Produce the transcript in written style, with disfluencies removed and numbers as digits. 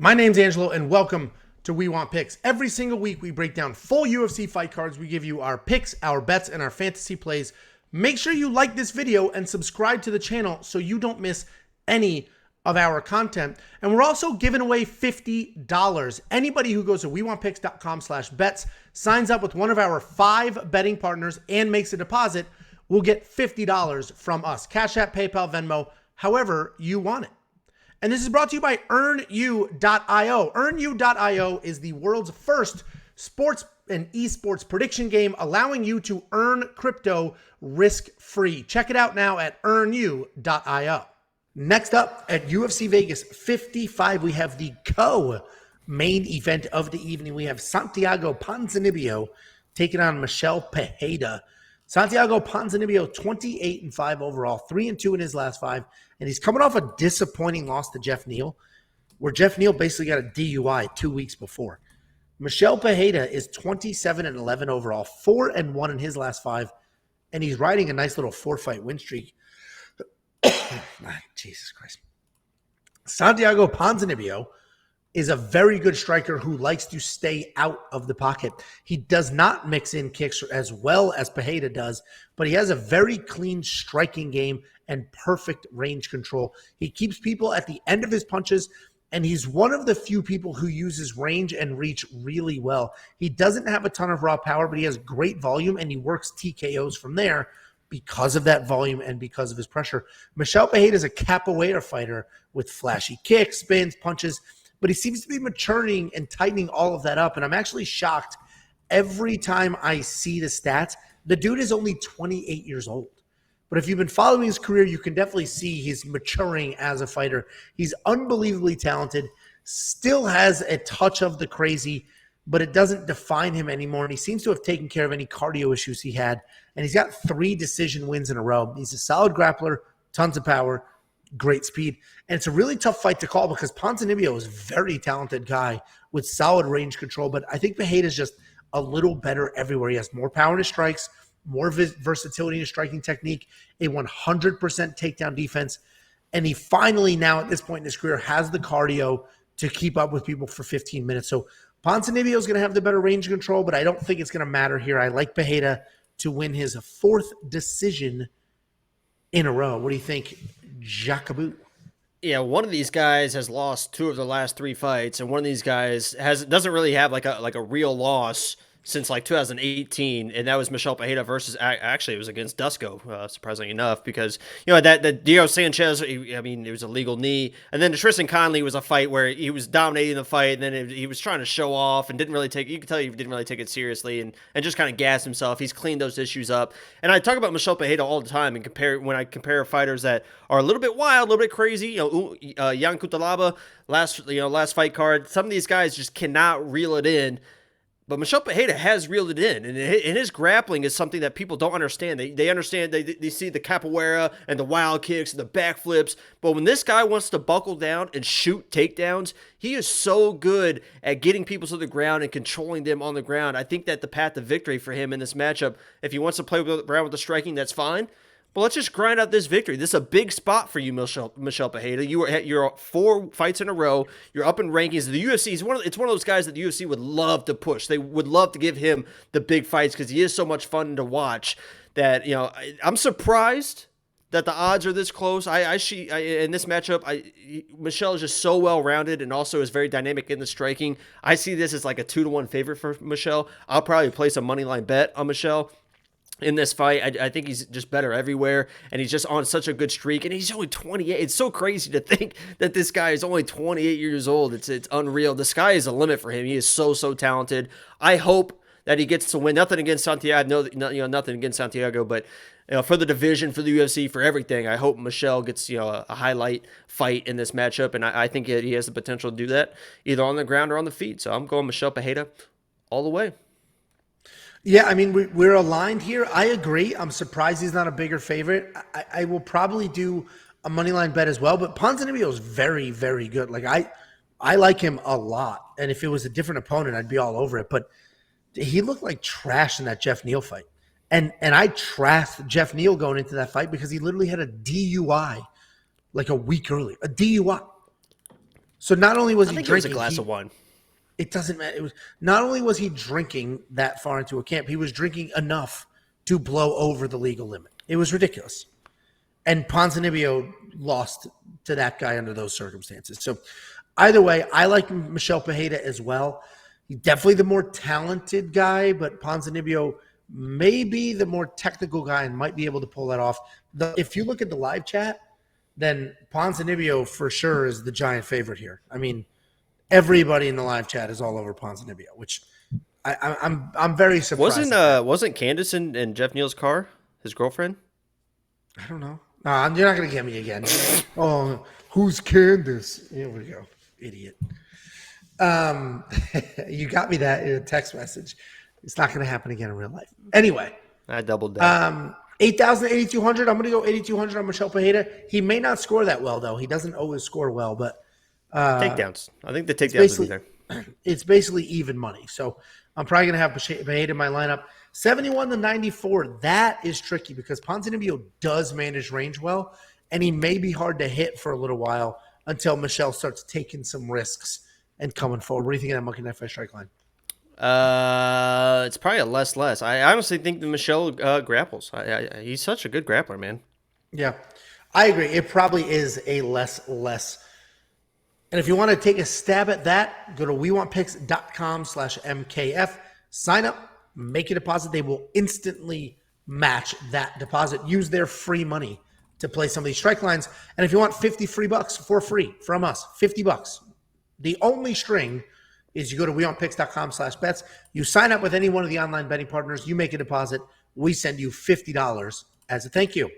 My name's Angelo, and welcome to We Want Picks. Every single week, we break down full UFC fight cards. We give you our picks, our bets, and our fantasy plays. Make sure you like this video and subscribe to the channel so you don't miss any of our content. And we're also giving away $50. Anybody who goes to WeWantPicks.com/bets, signs up with one of our 5 betting partners, and makes a deposit, will get $50 from us. Cash App, PayPal, Venmo, however you want it. And this is brought to you by EarnU.io. EarnU.io is the world's first sports and esports prediction game, allowing you to earn crypto risk-free. Check it out now at EarnU.io. Next up at UFC Vegas 55, we have the co-main event of the evening. We have Santiago Ponzinibbio taking on Michel Pereira. Santiago Ponzinibbio, 28-5 overall, 3-2 in his last 5, and he's coming off a disappointing loss to Jeff Neal, where Jeff Neal basically got a DUI 2 weeks before. Michel Pereira is 27-11 overall, 4-1 in his last 5, and he's riding a nice little 4-fight win streak. Jesus Christ. Santiago Ponzinibbio is a very good striker who likes to stay out of the pocket. He does not mix in kicks as well as Pereira does, but he has a very clean striking game and perfect range control. He keeps people at the end of his punches, and he's one of the few people who uses range and reach really well. He doesn't have a ton of raw power, but he has great volume, and he works TKOs from there because of that volume and because of his pressure. Michel Pereira is a capoeira fighter with flashy kicks, spins, punches, but he seems to be maturing and tightening all of that up. And I'm actually shocked every time I see the stats. The dude is only 28 years old. But if you've been following his career, you can definitely see he's maturing as a fighter. He's unbelievably talented, still has a touch of the crazy, but it doesn't define him anymore. And he seems to have taken care of any cardio issues he had. And he's got 3 decision wins in a row. He's a solid grappler, tons of power, great speed. And it's a really tough fight to call because Ponzinibbio is a very talented guy with solid range control. But I think Pereira is just a little better everywhere. He has more power in his strikes, more versatility in his striking technique, a 100% takedown defense. And he finally now at this point in his career has the cardio to keep up with people for 15 minutes. So Ponzinibbio is going to have the better range control, but I don't think it's going to matter here. I like Pereira to win his 4th decision in a row. What do you think, Jacobou? Yeah, one of these guys has lost 2 of the last 3 fights, and one of these guys doesn't really have like a real loss since like 2018, and that was Michel Pereira versus, actually it was against Dusko, surprisingly enough, because that Diego Sanchez, it was a legal knee, and then the Tristan Conley was a fight where he was dominating the fight, and then he was trying to show off and didn't really take, you could tell he didn't really take it seriously, and just kind of gassed himself. He's cleaned those issues up, and I talk about Michel Pereira all the time, and when I compare fighters that are a little bit wild, a little bit crazy, Jan Cutelaba, last fight card, some of these guys just cannot reel it in. But Michel Pereira has reeled it in, and his grappling is something that people don't understand. They understand, they see the capoeira and the wild kicks and the backflips, but when this guy wants to buckle down and shoot takedowns, he is so good at getting people to the ground and controlling them on the ground. I think that the path to victory for him in this matchup, if he wants to play around with the striking, that's fine. But let's just grind out this victory. This is a big spot for you, Michel Pereira. You're 4 fights in a row. You're up in rankings. The UFC is it's one of those guys that the UFC would love to push. They would love to give him the big fights because he is so much fun to watch. That I'm surprised that the odds are this close. In this matchup, Michel is just so well rounded and also is very dynamic in the striking. I see this as like a 2-1 favorite for Michel. I'll probably place a moneyline bet on Michel in this fight. I think he's just better everywhere, and he's just on such a good streak, and he's only 28. It's so crazy to think that this guy is only 28 years old. It's unreal. The sky is the limit for him. He is so talented. I hope that he gets to win. Nothing against Santiago, nothing against Santiago, but for the division, for the UFC, for everything, I hope Michel gets a highlight fight in this matchup, and I think he has the potential to do that either on the ground or on the feet. So I'm going Michel Pereira all the way. Yeah, I mean, we're aligned here. I agree. I'm surprised he's not a bigger favorite. I will probably do a moneyline bet as well, but Ponzinibbio is very, very good. Like, I like him a lot, and if it was a different opponent, I'd be all over it. But he looked like trash in that Jeff Neal fight. And I trashed Jeff Neal going into that fight because he literally had a DUI like a week earlier. A DUI. So not only was I he think it was a drinking, glass of wine. it doesn't matter. It was not only was he drinking that far into a camp, he was drinking enough to blow over the legal limit. It was ridiculous. And Ponzinibbio lost to that guy under those circumstances. So either way, I like Michel Pereira as well. He's definitely the more talented guy, but Ponzinibbio may be the more technical guy and might be able to pull that off. If you look at the live chat, then Ponzinibbio for sure is the giant favorite here. I mean, everybody in the live chat is all over Ponzinibbio, which I'm very surprised. Wasn't Candace in Jeff Neal's car his girlfriend? I don't know. No, you're not going to get me again. Oh, who's Candace? Here we go, idiot. You got me that in a text message. It's not going to happen again in real life. Anyway, I doubled down. 8,000, 8,200. I'm going to go 8,200 on Michel Pereira. He may not score that well, though. He doesn't always score well, but takedowns. I think the takedowns will be there. It's basically even money. So I'm probably going to have Pereira in my lineup. 71 to 94. That is tricky because Ponzinibbio does manage range well, and he may be hard to hit for a little while until Michel starts taking some risks and coming forward. What do you think of that Monkey Knife strike line? It's probably a less. I honestly think that Michel grapples. He's such a good grappler, man. Yeah, I agree. It probably is a less. And if you want to take a stab at that, go to wewantpicks.com/MKF, sign up, make a deposit. They will instantly match that deposit. Use their free money to play some of these strike lines. And if you want 50 free bucks for free from us, 50 bucks. The only string is you go to wewantpicks.com/bets. You sign up with any one of the online betting partners. You make a deposit. We send you $50 as a thank you.